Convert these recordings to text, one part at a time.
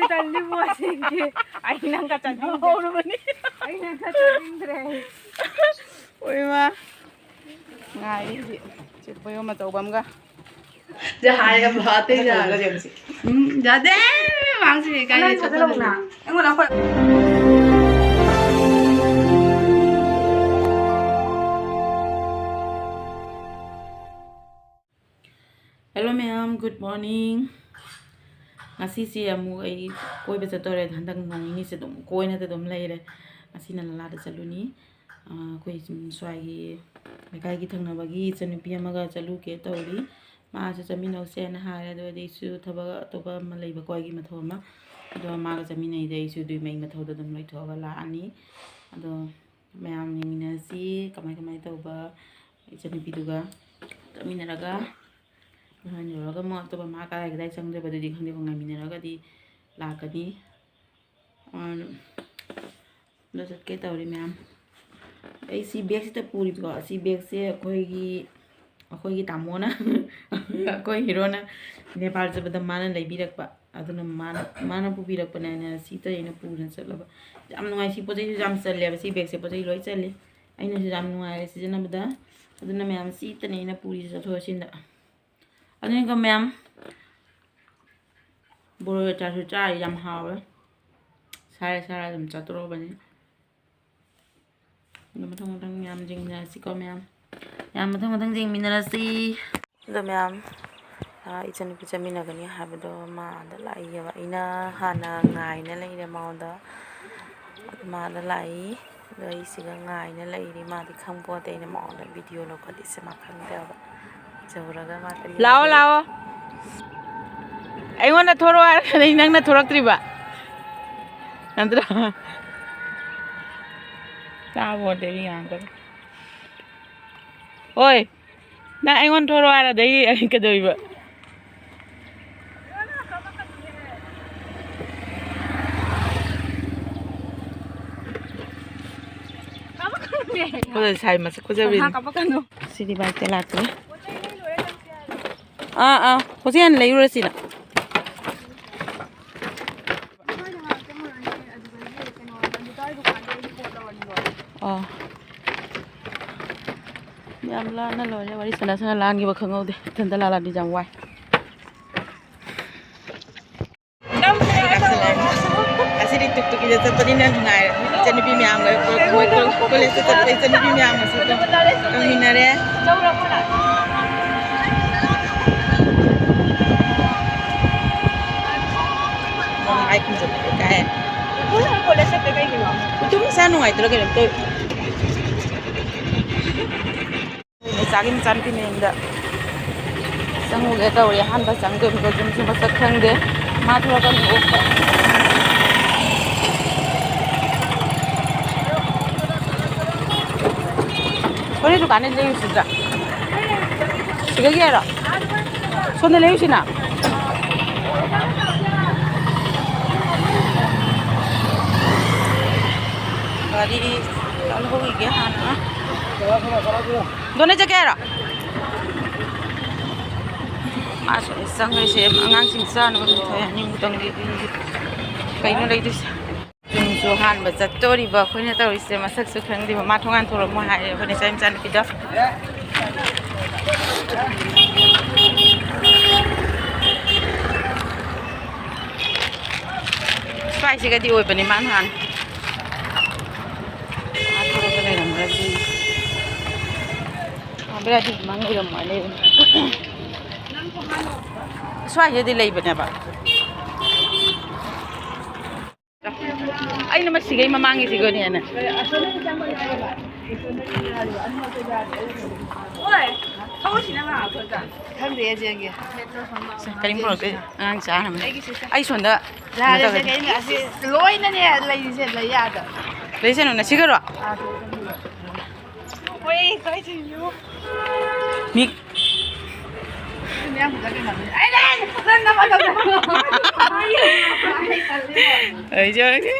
ꯇꯜꯂꯤ ꯃꯣꯏꯁꯤꯡꯁꯦ ꯑꯩ ꯅꯪꯒ ꯆꯠꯍꯧꯔꯕꯅꯤ ꯑꯩ ꯅꯪꯒ ꯆꯠꯅꯤꯡꯗ꯭ꯔꯦ ꯑꯣꯏꯃ ꯉꯥꯏꯔꯤ ꯆꯤꯛꯄ ꯌꯣꯝ ꯑꯆꯧꯕ ꯑꯃꯒ ꯍꯥꯏꯔꯒ ꯐꯥꯠꯇꯦ ꯌꯥꯗꯦ ꯃꯥꯡꯁꯤ ꯀꯥꯏ ꯆꯠꯄꯗ ꯑꯩꯉꯣꯟꯗ ꯑꯩꯈꯣꯏ Hello ma'am, good morning. Ngasi amu ai koi ba chatore handang nong ni se dum koi na dum leire. Ngasi na la da chaluni. Koi swai gi lekai gi thangna bagi chanupi amaga chalu ke tawri. Ma se chaminau se na ha ra do dei su thaba to ba ma leiba koi gi matho ma. Do ma ga chaminai dei su dui mai matho da dum loi thoga la ani. Ado ma'am ni mina si kamai to ba chanupi duga chamina raga Hanyuraga mo to ba maka dai sang de badudi khande ko ngai minaraga di lakadi lo sat ke tawri ma'am ai si bag se ta puri ko si bag se akoi gi tamona akoi hero na Nepal se bada mana lai birak pa aduna mana pu birak pa na si ta ina pu na chalaba jam ngai si pojai jam challe ba si bag se pojai loi challe aina se jam ngai si jana bada aduna ma'am si ta ne ina puri sa tho sinda Ani ka ma'am boro cha su cha yam hawe sara dum chatro bani mathang yam jing na si ko ma'am yam mathang jing minara si do ma'am ichan pi chamina gani habdo ma da lai ya ina hana ngai na lai da ma da lai do isi ga ngai na lai ri ma di kham po te na ma da video no ko di se ma khang da ba Lao I want to throw a Toratriba. Andra what the uncle. Oi, now I want to throw a day. I can do it. What is high mass? City by the Hosian lay resina. Oh, Yamla, no lawyer, what is another land give a congo de Tandala di Jam. Why? I said it took to get the Padina tonight. Jenny Miam, I can say, itu bisa nungai terus kan tu. Misalnya cantik ni anda. Sangu kita orang hamba sangu kita cuma sekarang deh. Matu akan opa. Kau ni tu kan ni lewu sudah. Tiga kira. Soalnya lewu sih nak. Di kalau hogi ke hana dono jagera aso isang se angang singsa no thaya ni mutang di kaino lai dis jung so han ba chatori ba khoina tawri se masak su khang di ma thongan thoro mo hai khone chaim chan ki da spicy ga di oi bani man han Berarti mang iram male. Swai jadi lay bana ba. Ay naman sigay mamangi sigo ni ana. Oi, tawo sina ma ko ta. Khang de jenge. Kalim pro ke ang cha na. Ay sonda. La de ke ni asi loi na ne lay se lay ya da. Lay se no na sigaro. Oi, kai chi yu. Mik. Ai lên, lên nó vào đâu. Ai chơi cái.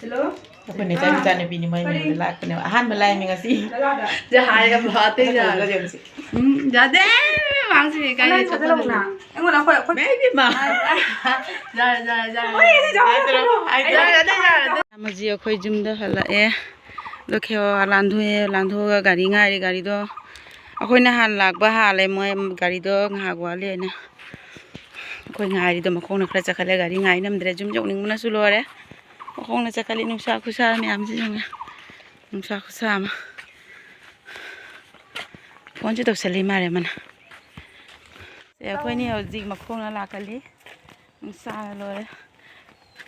Hello. คนในใจวิจารณ์ในปีนี้ไม่มีเวลาคนเนี่ยอาหารมาแรงมีกันสิ จะหายกับพอตีจ้าจะเด้บางสิกันเลยจะต้องนะเอ็งวันนั้นคน ไม่ได้มา จ้ามาเจียวคุยจุ่มเด้อฮัลโหลแล้วเขาล้างถ้วยกาดีง่ายเลยกาดีด้วยคุยน่าหันหลักบ้าอะไรมวยกาดีด้วยง่ายกว่าเลยนะคุยง่ายดีด้วยมาคงนักเรียนจะขัดเลยกาดีง่ายน้ำเดือดจุ่มจงหนึ่งมันน่าสุดเลยมาคงนักจะขัดเลยนุ่งชาคุชาไม่ยามสิจังเลยนุ่งชาคุชามาพอนจะตกเสลีมาเลยมันเสียคุยนี่เอาจิกมาคงแล้วลากกันเลยนุ่งชาเลย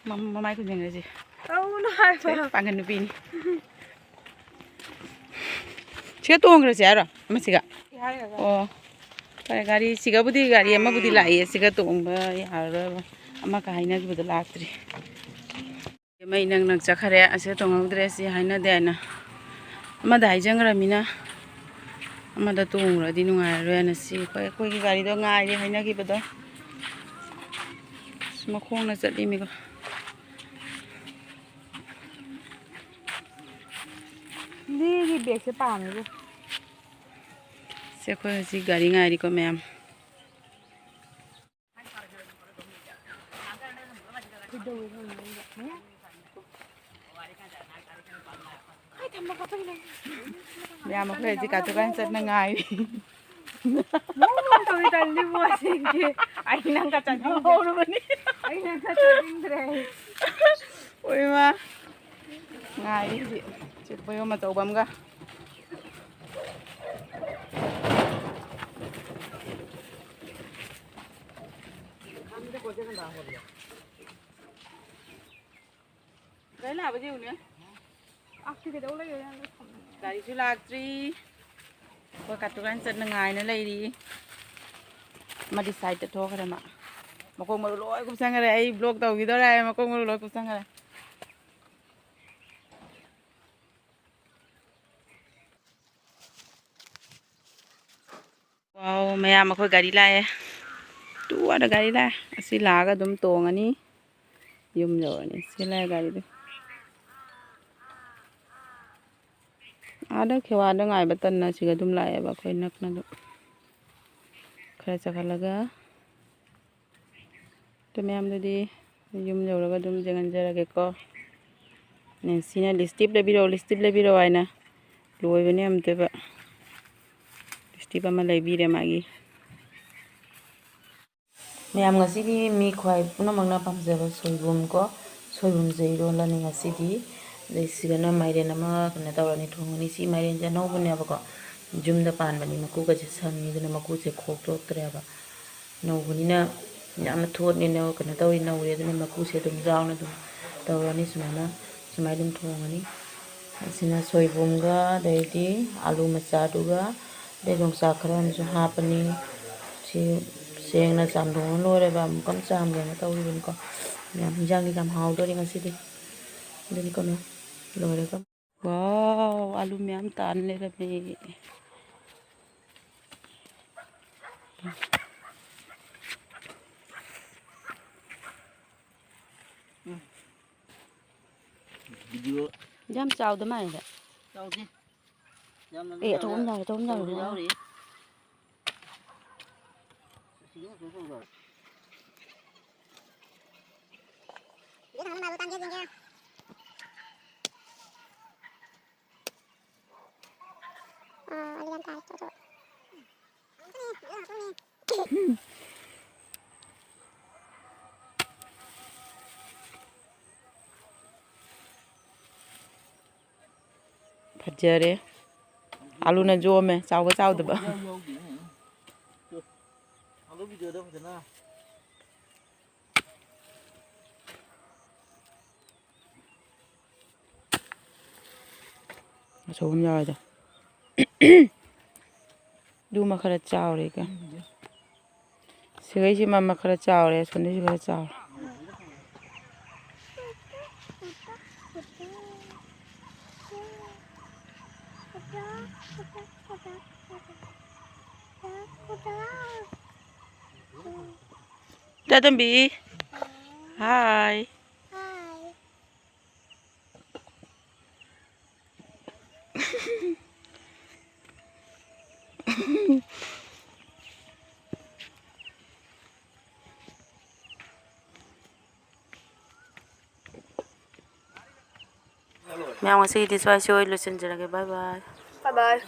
มาไม่คุณยังไงสิpangan nupi ni. Siapa tuang kerja siapa? Ama siapa? Oh, pada gari siapa budi gari ama budi lai siapa tuang bah ya harap ama kahina kita betul aktri. Ama inang nak cakar ya siapa tuang aku dress ya hina deh na. Ama dah ijang ramina. Ama dah tuang lah di nungai raya nasi. Koi gari doang ngai ya hina kita betul. Semua kong nasi ni miko. Đi bẹt sẽ bàn rồi. Sẽ có gì gari ngay đi con mèm. Mèm mà phải gì cả tụi anh rất là ngay. Tôi đang đi mua gì kia. Anh đang cả chặt hô luôn đi. Anh đang cả chặt đinh đây. Ôi mà. Ngay đi chị. Chị bây giờ mà tàu bấm ra. Đấy là bao nhiêu nữa? Thì cái đâu lấy rồi. Dari chú lạc tri. Qua cắt tụi anh chân là ngày nữa lấy đi. Mà đi xài tự thôi mà. Mà không mà lỗi cũng sang cái này. Vlog tàu gì đó đây mà không mà lỗi cũng sang cái này. Wow, maya makoy gari la tu ada gari la asi laga dum tong ani yum jo ni sila gari du ada khewa da ngai batan na siga dum la ba khoi nak na du khara cha khalaga to mayam du di yum jo la dum jangan jara ke ko ne sina listip le biro aina loi bani am te ba Tiba malai bire magi. Mayam ngasi di mi khwai puna mangna pamjaba soibum ko soibum zeiro lani ngasi di sigana mairen ama kana tawrani thongani si mairen ja no bune ba ko jumda pan bani maku ka sangi duna maku che khok to tre ba no buni na yam thot ni no kana tawi no re duna maku se dum jaw na dum tawrani sumana sumai dum thongani asina soibum ga dai di alu macha duga Degong sakran so happening si seng na sam dong lo re ba kon sam le na taw rin ko yam jang ni kam haw do ri ngasi di deni ko no lo re kam wow alu miam tan le re be video jam chào đó mày đấy chào đi tôm rồi Thật giờ đi alu na jo me chao de ba alu video đâu thế nào chôm nhau rồi du mà khara chao đấy cả sợi chỉ mà khara chao đấy xuân đấy khara chao Dah Tembi. Hai. ꯃꯌꯥꯝ ꯉꯁꯤꯒꯤꯗꯤ ꯁ꯭ꯋꯥꯏ ꯁꯣꯏ ꯂꯣꯏꯁꯤꯟꯖꯔꯒꯦ ꯕꯥꯏ ꯕꯥꯏ Bye bye.